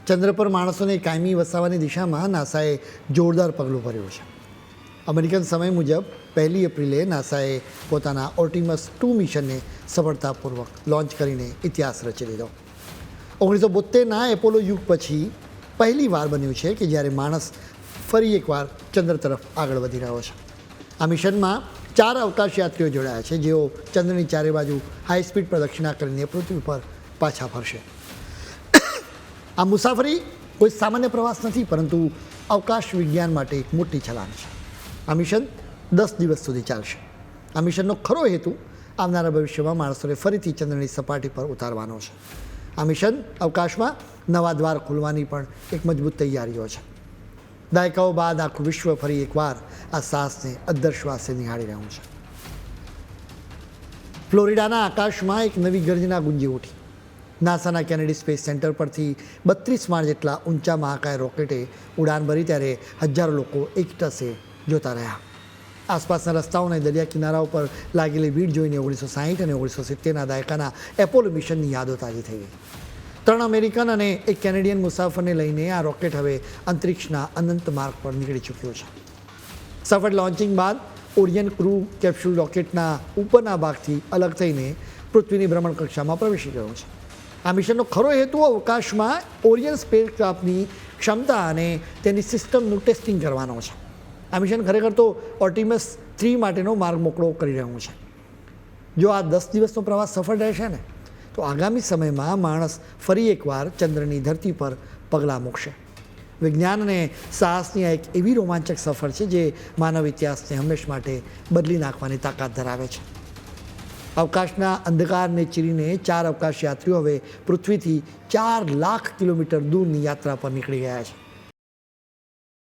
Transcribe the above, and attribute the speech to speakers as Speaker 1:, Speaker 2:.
Speaker 1: ચંદ્ર પર માણસોને કાયમી વસાવવાની દિશામાં નાસાએ જોરદાર પગલું ભર્યું છે. અમેરિકન સમય મુજબ 1 એપ્રિલે નાસાએ પોતાના ઓર્ટિમસ 2 મિશનને સફળતાપૂર્વક લોન્ચ કરીને ઇતિહાસ રચી લીધો. 1972ના એપોલો યુગ પછી પહેલીવાર બન્યું છે કે જ્યારે માણસ ફરી એકવાર ચંદ્ર તરફ આગળ વધી રહ્યો છે. આ મિશનમાં 4 અવકાશયાત્રીઓ જોડાયા છે, જેઓ ચંદ્રની ચારે બાજુ હાઈ સ્પીડ પ્રદક્ષિણા કરીને પૃથ્વી પર પાછા ફરશે. આ મુસાફરી કોઈ સામાન્ય પ્રવાસ નથી, પરંતુ અવકાશ વિજ્ઞાન માટે એક મોટી છલાંગ છે. આ મિશન 10 દિવસ સુધી ચાલશે. આ મિશનનો ખરો હેતુ આવનારા ભવિષ્યમાં માણસોને ફરીથી ચંદ્રની સપાટી પર ઉતારવાનો છે. આ મિશન અવકાશમાં નવા દ્વાર ખોલવાની પણ એક મજબૂત તૈયારીઓ છે. દાયકાઓ બાદ આખું વિશ્વ ફરી એકવાર આ સાહસને અદ્દરશ્વાસે નિહાળી રહ્યું છે. ફ્લોરિડાના આકાશમાં એક નવી ગર્જના ગુંજી ઉઠી. નાસાના કેનેડી સ્પેસ સેન્ટર પરથી 32 માળ જેટલા ઊંચા મહાકાય રોકેટે ઉડાન ભરી ત્યારે હજારો લોકો એકટસે જોતા રહ્યા. આસપાસના રસ્તાઓ અને દરિયા કિનારાઓ પર લાગેલી ભીડ જોઈને 1960 અને 1970ના દાયકાના એપોલો મિશનની યાદો તાજી થઈ ગઈ. 3 અમેરિકન અને એક કેનેડિયન મુસાફરને લઈને આ રોકેટ હવે અંતરિક્ષના અનંત માર્ગ પર નીકળી ચૂક્યું છે. સફળ લોન્ચિંગ બાદ ઓરિયન ક્રૂ કેપ્સ્યુલ રોકેટના ઉપરના ભાગથી અલગ થઈને પૃથ્વીની ભ્રમણ કક્ષામાં પ્રવેશી ગયો છે. આ મિશનનો ખરો હેતુ અવકાશમાં ઓરિયન સ્પેસક્રાફ્ટની ક્ષમતા અને તેની સિસ્ટમનું ટેસ્ટિંગ કરવાનો છે. આ મિશન ખરેખર તો ઓર્ટિમસ 3 માટેનો માર્ગ મોકળો કરી રહ્યું છે. જો આ 10 દિવસનો પ્રવાસ સફળ રહેશે ને, તો આગામી સમયમાં માણસ ફરી એકવાર ચંદ્રની ધરતી પર પગલાં મૂકશે. વિજ્ઞાન અને સાહસની આ એક એવી રોમાંચક સફર છે જે માનવ ઇતિહાસને હંમેશ માટે બદલી નાખવાની તાકાત ધરાવે છે. અવકાશના અંધકારને ચીરીને 4 અવકાશ યાત્રીઓ હવે પૃથ્વીથી 4 લાખ કિલોમીટર દૂરની યાત્રા પર નીકળી ગયા છે.